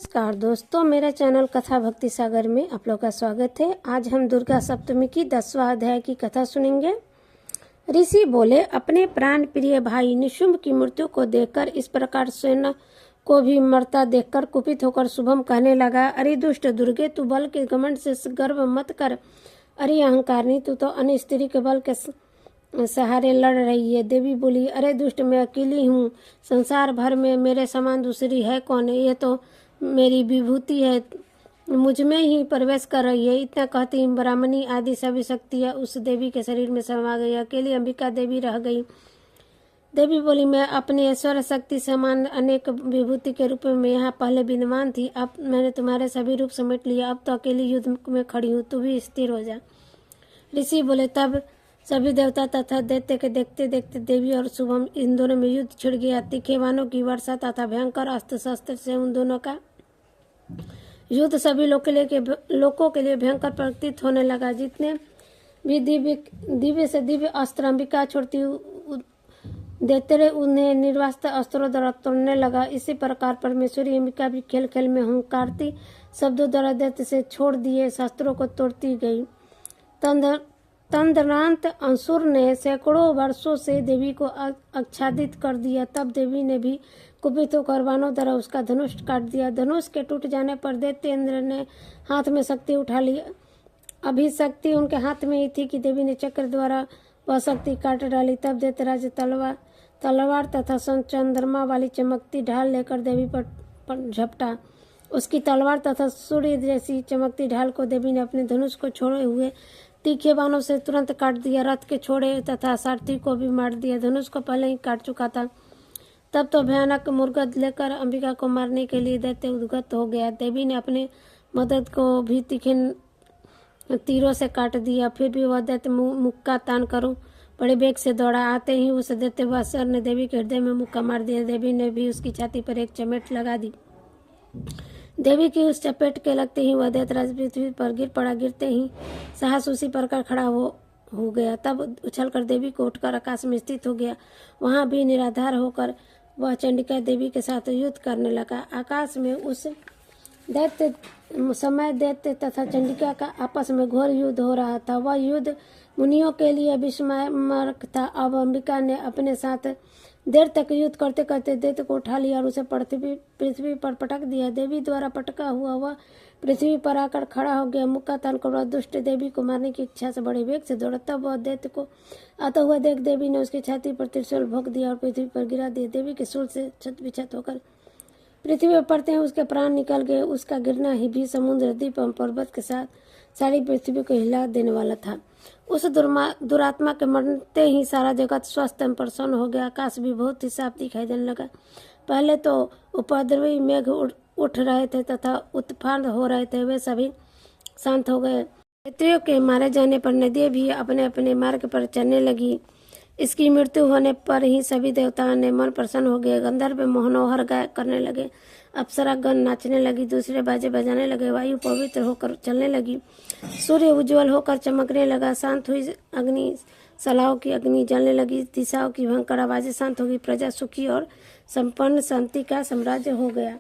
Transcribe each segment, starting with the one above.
नमस्कार दोस्तों, मेरे चैनल कथा भक्ति सागर में आप लोग का स्वागत है। आज हम दुर्गा सप्तमी की 10वां अध्याय की कथा सुनेंगे। ऋषि बोले, अपने प्राण प्रिय भाई निशुंभ की मृत्यु को देखकर इस प्रकार स्वयं को भी मरता देखकर कुपित होकर शुभम कहने लगा, अरे दुष्ट दुर्गे, तू बल के घमंड से गर्व मत कर। अरे अहंकारनी, तू तो अन्य स्त्री के बल के सहारे लड़ रही है। देवी बोली, अरे दुष्ट, मैं अकेली हूँ, संसार भर में मेरे समान दूसरी है कौन। ये तो मेरी विभूति है, मुझ में ही प्रवेश कर रही है। इतना कहती ब्राह्मणी आदि सभी शक्तियाँ उस देवी के शरीर में समा गई। अकेली अंबिका देवी रह गई। देवी बोली, मैं अपनी ऐश्वर्य शक्ति समान अनेक विभूति के रूप में यहाँ पहले विद्यमान थी। अब मैंने तुम्हारे सभी रूप समेट लिया। अब तो अकेली युद्ध में खड़ी हूँ, तू भी स्थिर हो जा। ऋषि बोले, तब सभी देवता तथा दैत्य के देखते देखते देवी और शुभम इन दोनों में युद्ध छिड़ गया। तीखे बाणों की वर्षा तथा भयंकर अस्त्र शस्त्र से उन दोनों का युद्ध सभी लोगों के लिए भयंकर प्रतीत होने लगा। जितने भी दिव्य से दिव्य अस्त्र अंबिका छोड़ती देते रहे, उन्हें निर्वास्त्र अस्त्रों द्वारा तोड़ने लगा। इसी प्रकार परमेश्वरी अंबिका भी खेल खेल में हुंकारती शब्दों द्वारा दैत्य से छोड़ दिए शस्त्रों को तोड़ती गई। तंद्रांत असुर ने सैकड़ों वर्षों से देवी को आच्छादित कर दिया। तब देवी ने भी कुपित होकर बाणों द्वारा उसका धनुष काट दिया। धनुष के टूट जाने पर दैत्येंद्र ने हाथ में शक्ति उठा ली। अभी शक्ति उनके हाथ में ही थी कि देवी ने चक्र द्वारा वह शक्ति काट डाली। तब दैत्यराज तलवार तथा चंद्रमा वाली चमकती ढाल लेकर देवी पर झपटा। उसकी तलवार तथा सूर्य जैसी चमकती ढाल को देवी ने अपने धनुष को छोड़े हुए तीखे बाणों से तुरंत काट दिया। रथ के छोड़े तथा सारथी को भी मार दिया। धनुष को पहले ही काट चुका था। तब तो भयानक मुर्गद लेकर अंबिका को मारने के लिए दैत्य उद्गत हो गया। देवी ने अपने मदद को भी तीखे तीरों से काट दिया। फिर भी वह दैत्य मुक्का तान करूं बड़े वेग से दौड़ा। आते ही उस दैत्यवासुर ने देवी के हृदय में मुक्का मार दिया। देवी ने भी उसकी छाती पर एक चपेट लगा दी। देवी की उस चपेट के लगते ही वह दैत्यराज पृथ्वी पर गिर पड़ा। गिरते ही साहस उसी प्रकार खड़ा हो गया। तब उछलकर देवी को उठकर आकाश में स्थित हो गया। वहां भी निराधार होकर वह चंडिका देवी के साथ युद्ध करने लगा। आकाश में उस दैत्य तथा चंडिका का आपस में घोर युद्ध हो रहा था। वह युद्ध मुनियों के लिए विस्मयमार्ग था। अब अंबिका ने अपने साथ देर तक युद्ध करते करते दैत्य को उठा लिया और उसे पृथ्वी पर पटक दिया। देवी द्वारा पटका हुआ वह पृथ्वी पर आकर खड़ा हो गया। मुक्का तान कर वह दुष्ट देवी को मारने की इच्छा से बड़े वेग से दौड़ा। तब वह दैत्य को आता हुआ देख देवी ने उसकी छाती पर त्रिशूल भोंक दिया और पृथ्वी पर गिरा दिया। देवी के शूल से छत विछत होकर पृथ्वी पर पड़ते हैं उसके प्राण निकल गए। उसका गिरना ही भी समुद्र द्वीप एवं पर्वत के साथ सारी पृथ्वी को हिला देने वाला था। उस दुरात्मा के मरते ही सारा जगत स्वस्थ एवं प्रसन्न हो गया। आकाश भी बहुत ही साफ दिखाई देने लगा। पहले तो उपद्रवी मेघ उठ रहे थे तथा उत्फान हो रहे थे, वे सभी शांत हो गए। दैत्यों के मारे जाने पर नदियां भी अपने अपने मार्ग पर चलने लगी। इसकी मृत्यु होने पर ही सभी देवताओं ने मन प्रसन्न हो गए। गंधर्व मनोहर गाय करने लगे। अप्सरा गण नाचने लगी। दूसरे बाजे बजाने लगे। वायु पवित्र होकर चलने लगी। सूर्य उज्ज्वल होकर चमकने लगा। शांत हुई अग्नि सलाओं की अग्नि जलने लगी। दिशाओं की भयंकर आवाजें शांत हो गई। प्रजा सुखी और संपन्न शांति का साम्राज्य हो गया।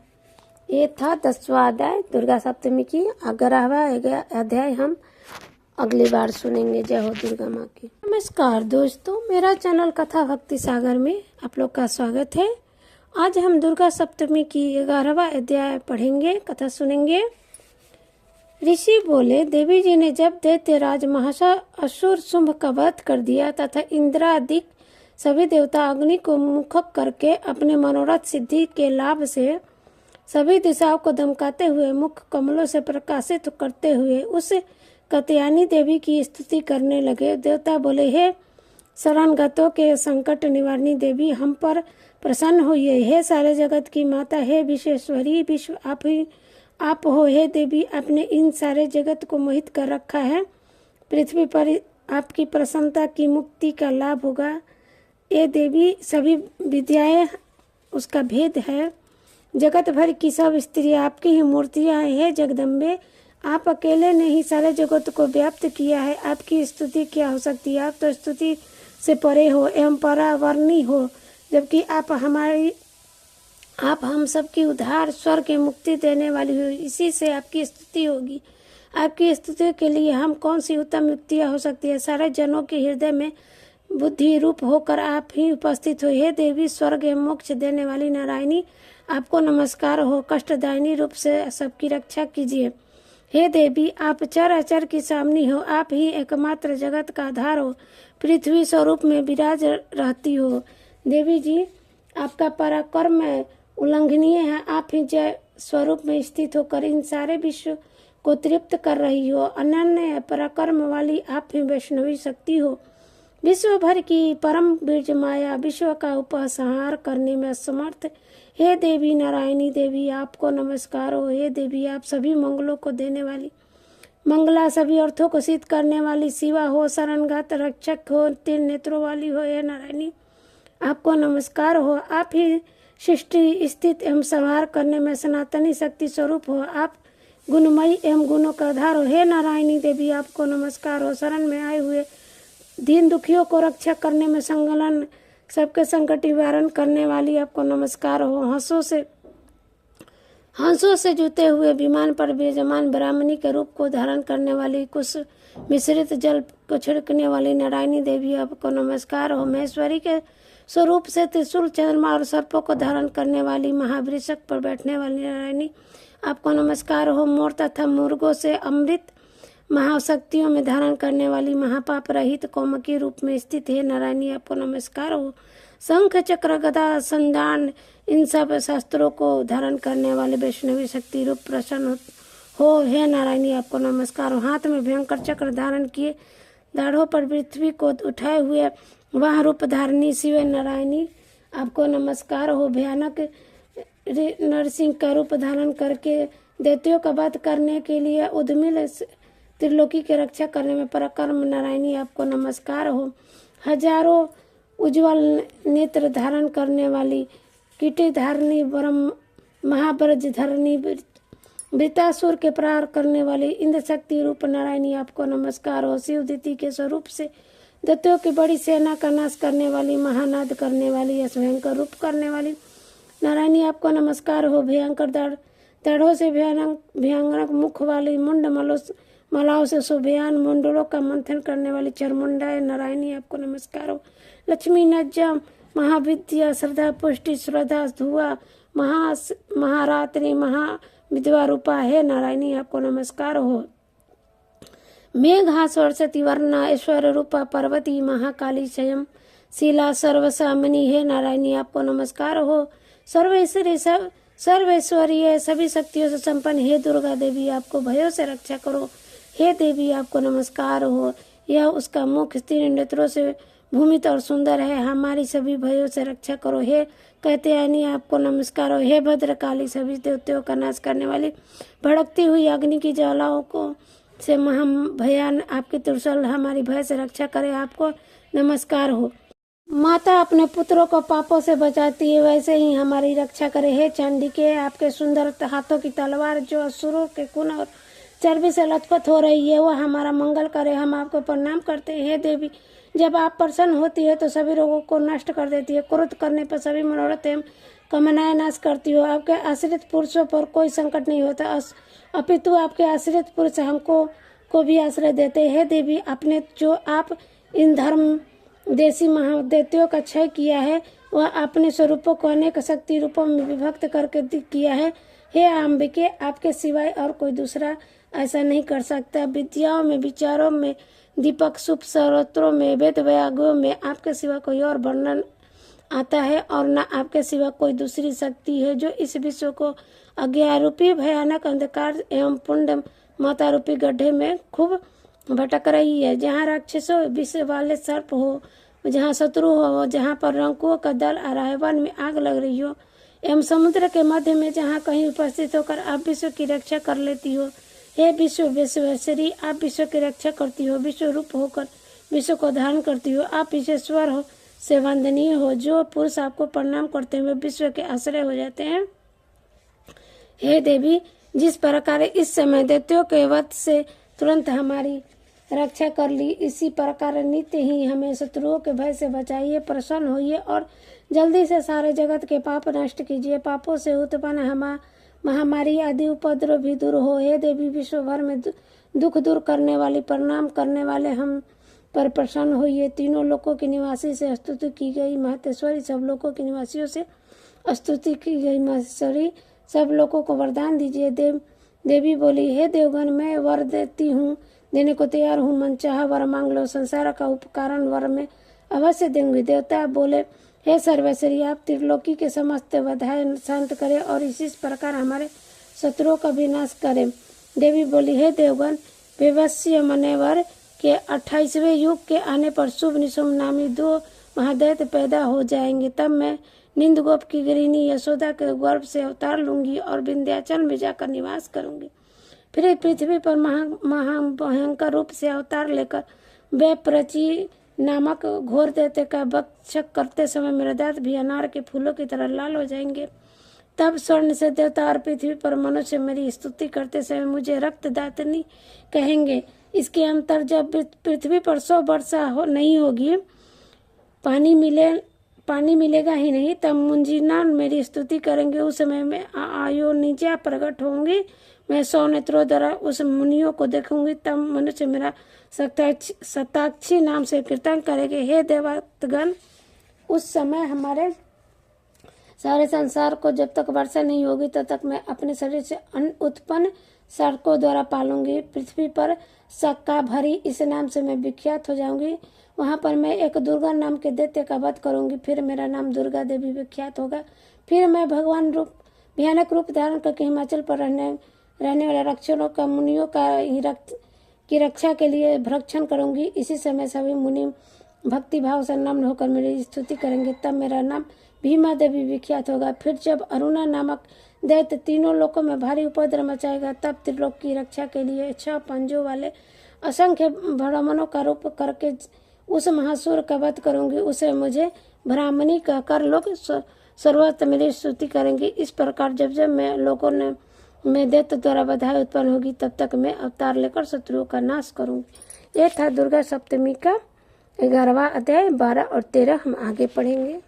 ये था 10वां अध्याय दुर्गा सप्तमी की। 11वां अध्याय हम अगली बार सुनेंगे। जय हो दुर्गा माँ की। नमस्कार दोस्तों, मेरा चैनल कथा भक्ति सागर में आप लोग का स्वागत है। आज हम दुर्गा सप्तमी की 11वां अध्याय पढ़ेंगे, कथा सुनेंगे। ऋषि बोले, देवी जी ने जब दैत्यराज महासुर शुंभ का वध कर दिया तथा इंद्रादिक सभी देवता अग्नि को मुखर करके अपने मनोरथ सिद्धि के लाभ से सभी दिशाओं को धमकाते हुए मुख कमलों से प्रकाशित करते हुए उस कात्यायनी देवी की स्तुति करने लगे। देवता बोले, हे शरणगतों के संकट निवारणी देवी, हम पर प्रसन्न होइए। हे सारे जगत की माता, हे विश्वेश्वरी, विश्व आप हो। हे देवी, आपने इन सारे जगत को मोहित कर रखा है। पृथ्वी पर आपकी प्रसन्नता की मुक्ति का लाभ होगा। ये देवी सभी विद्याएं उसका भेद है। जगत भर की सब स्त्रियां आपकी ही मूर्तियां हैं। हे जगदम्बे, आप अकेले ने ही सारे जगत को व्याप्त किया है। आपकी स्तुति क्या हो सकती है? आप तो स्तुति से परे हो एवं परावर्णी हो, जबकि आप हमारी आप हम सबकी उद्धार स्वर्ग की मुक्ति देने वाली हो, इसी से आपकी स्तुति होगी। आपकी स्तुति के लिए हम कौन सी उत्तम युक्तियाँ हो सकती है। सारे जनों के हृदय में बुद्धि रूप होकर आप ही उपस्थित हो। हे देवी स्वर्ग एवं मोक्ष देने वाली नारायणी, आपको नमस्कार हो। कष्टदायिनी रूप से सबकी रक्षा कीजिए। हे देवी आप चर अचर की सामनी हो, आप ही एकमात्र जगत का आधार हो, पृथ्वी स्वरूप में विराज रहती हो। देवी जी आपका पराक्रम उल्लंघनीय है, आप ही जय स्वरूप में स्थित होकर इन सारे विश्व को तृप्त कर रही हो। अनन्य पराक्रम वाली आप ही वैष्णवी शक्ति हो। विश्व भर की परम बीज माया विश्व का उपसंहार करने में समर्थ। हे देवी नारायणी देवी आपको नमस्कार हो। हे देवी आप सभी मंगलों को देने वाली मंगला, सभी अर्थों को सिद्ध करने वाली शिवा हो, शरणघात रक्षक हो, 3 नेत्रों वाली हो। हे नारायणी आपको नमस्कार हो। आप ही सृष्टि स्थित एवं संहार करने में सनातनी शक्ति स्वरूप हो। आप गुणमयी एवं गुणों का आधार हो। हे नारायणी देवी आपको नमस्कार हो। शरण में आए हुए दीन दुखियों को रक्षा करने में संकलन सबके संकट निवारण करने वाली आपको नमस्कार हो। हंसों से जुते हुए विमान पर विराजमान ब्राह्मणी के रूप को धारण करने वाली, कुछ मिश्रित जल को छिड़कने वाली नारायणी देवी आपको नमस्कार हो। महेश्वरी के स्वरूप से त्रिशूल चंद्रमा और सर्पों को धारण करने वाली, महावृषक पर बैठने वाली नारायणी आपको नमस्कार हो। मोर तथा मुर्गों से अमृत महाशक्तियों में धारण करने वाली, महापाप रहित कौमकी रूप में स्थित है नारायणी आपको नमस्कार हो। शंख चक्र गदा संदान इन सब शास्त्रों को धारण करने वाले वैष्णवी शक्ति रूप प्रसन्न हो। हे नारायणी आपको नमस्कार हो। हाथ में भयंकर चक्र धारण किए, दाढ़ों पर पृथ्वी को उठाए हुए वह रूप धारणी शिव नारायणी आपको नमस्कार हो। भयानक नरसिंह का रूप धारण करके दैत्यों का वध करने के लिए उद्मिल त्रिलोकी की रक्षा करने में पराक्रम नारायणी आपको नमस्कार हो। हजारों उज्जवल नेत्र धारण करने वाली, कीटी धारणी, महाब्रज धरणी, वृतासुर के प्रहार करने वाली इंद्र शक्ति रूप नारायणी आपको नमस्कार हो। शिव दिति के स्वरूप से दैत्यों की बड़ी सेना का नाश करने वाली, महानाद करने वाली, भयंकर रूप करने वाली नारायणी आपको नमस्कार हो। भयंकर दाढ़ों से भयंकर मुख वाली, मुंड मलाओं से शोभयान मुंडलों का मंथन करने वाली चरमुंडा नारायणी आपको नमस्कार हो। लक्ष्मी नज्जा, महाविद्या, श्रद्धा पुष्टि, श्रद्धा धुआ, महारात्रि, महाविद्वा रूपा है नारायणी आपको नमस्कार हो। मेघा सरस्वती वर्णा ऐश्वर्य रूपा पार्वती, महाकाली स्वयं शिला सर्वसामिनी है नारायणी आपको नमस्कार हो। सर्वेश्वरीय सभी शक्तियों से संपन्न हे दुर्गा देवी आपको भयों से रक्षा करो। हे देवी आपको नमस्कार हो। यह उसका मुख 3 नेत्रों से भूमित और सुंदर है, हमारी सभी भयों से रक्षा करो। हे कात्यायनी आपको नमस्कार हो। हे भद्रकाली सभी देवताओं का नाश करने वाली, भड़कती हुई अग्नि की ज्वालाओं को से भयान आपके त्रिशूल हमारी भय से रक्षा करे, आपको नमस्कार हो। माता अपने पुत्रों को पापों से बचाती है, वैसे ही हमारी रक्षा करे। हे चांडिके आपके सुंदर हाथों की तलवार जो असुरों के खून और चर्बी से लथपथ हो रही है, वह हमारा मंगल करे, हम आपको प्रणाम करते हैं। हे देवी जब आप प्रसन्न होती है तो सभी रोगों को नष्ट कर देती है, क्रोध करने पर सभी मनोरथ एवं कामनाएं नाश करती हो। आपके आश्रित पुरुषों पर कोई संकट नहीं होता, अपितु आपके आश्रित पुरुष हमको भी आश्रय देते हैं। हे देवी आपने जो आप इन धर्म देशी महादैत्यों का क्षय किया है, वह अपने स्वरूपों को अनेक शक्ति रूपों में विभक्त करके किया है। हे अंबिके आपके सिवाय और कोई दूसरा ऐसा नहीं कर सकता। विद्याओं में, विचारों में, दीपक शुभ स्त्रोत्रों में, वेद व्यागों में आपके सिवा कोई और वर्णन आता है और न आपके सिवा कोई दूसरी शक्ति है जो इस विश्व को अज्ञारूपी भयानक अंधकार एवं पुण्य माता रूपी गड्ढे में खूब भटक रही है। जहाँ राक्षसों विष वाले सर्प हो, जहाँ शत्रु हो, जहाँ पर रंकुओं का दल आ रहा है, वन में आग लग रही हो एवं समुद्र के मध्य में जहाँ कहीं उपस्थित होकर आप विश्व की रक्षा कर लेती हो। हे विश्वेश्वरी आप विश्व की रक्षा करती हो, विश्व रूप होकर विश्व को धारण करती हो। आप विश्वेश्वर हो से वंदनीय हो, जो पुरुष आपको प्रणाम करते हुए विश्व के आश्रय हो जाते हैं। हे देवी जिस प्रकार इस समय दैत्यों के वध से तुरंत हमारी रक्षा कर ली। इसी प्रकार नित्य ही हमें शत्रुओं के भय से बचाइए, प्रसन्न होइए और जल्दी से सारे जगत के पाप नष्ट कीजिए। पापों से उत्पन्न महामारी आदि उपद्रव भी दूर हो। हे देवी, विश्व भर में दुख दूर करने वाली, प्रणाम करने वाले हम पर प्रसन्न होइए। तीनों लोकों के निवासी से स्तुति की गई महतेश्वरी, सब लोकों के निवासियों से स्तुति की गई महतेश्वरी, सब लोगों को वरदान दीजिए। देवी बोली, हे देवगण, मैं वर देती हूँ, देने को तैयार हूँ। मनचाहा वर मांग लो, संसार का उपकारण वर में अवश्य देंगे। देवता बोले, हे सर्वेश्वरी, आप त्रिलोकी के समस्त बाधाएं शांत करें और इसी प्रकार हमारे शत्रुओं का विनाश करें। देवी बोली, हे देवगण, विवस्य मनेवर के 28वें युग के आने पर शुभ निशुम नामी 2 महादैत्य पैदा हो जाएंगे। तब मैं निंदगोप की गृहिणी यशोदा के गर्भ से अवतार लूंगी और विंध्याचल में जाकर निवास करूंगी। फिर पृथ्वी पर महाभयंकर रूप से अवतार लेकर बेप्रची नामक घोर दैत्य का भक्षक करते समय मेरे दांत भी अनार के फूलों की तरह लाल हो जाएंगे। तब स्वर्ण से देवता और पृथ्वी पर मनुष्य मेरी स्तुति करते समय मुझे रक्त दातनी कहेंगे। इसके अंतर जब पृथ्वी पर 100 वर्षा नहीं होगी, पानी मिलेगा ही नहीं, तब मुंजीनान मेरी स्तुति करेंगे। उस समय में आयोनिजा प्रकट होंगी। मैं 100 नेत्रों द्वारा उस मुनियों को देखूंगी। तब मनुष्य मेरा शताक्षी नाम से कीर्तन करेंगे। हे देवगण, उस समय हमारे सारे संसार को जब तक वर्षा नहीं होगी तब तक मैं अपने शरीर से उत्पन्न शार्कों द्वारा पालूंगी। पृथ्वी पर सक्का भरी इस नाम से मैं विख्यात हो जाऊंगी। वहां पर मैं एक दुर्गा नाम के दैत्य का वध करूंगी। फिर मेरा नाम दुर्गा देवी विख्यात होगा। फिर मैं भयानक रूप धारण करके हिमाचल पर रहने वाले रक्षकों का, मुनियों की रक्षा के लिए भक्षण करूंगी। इसी समय सभी मुनि भक्ति भाव से नम्र होकर मेरी स्तुति करेंगे। तब मेरा नाम भीमा देवी विख्यात होगा। फिर जब अरुणा नामक दैत्य तीनों लोकों में भारी उपद्रव मचाएगा, तब त्रिलोक की रक्षा के लिए 6 पंजों वाले असंख्य ब्राह्मणों का रूप करके उस महासुर का वध करूंगी। उसे मुझे ब्राह्मणी कहकर लोग सर्वत्र मेरी स्तुति करेंगे। इस प्रकार जब मैं दैत्य द्वारा बाधाएं उत्पन्न होगी, तब तक मैं अवतार लेकर शत्रुओं का नाश करूंगी। यह था दुर्गा सप्तमी का 11वां अध्याय। 12 और 13 हम आगे पढ़ेंगे।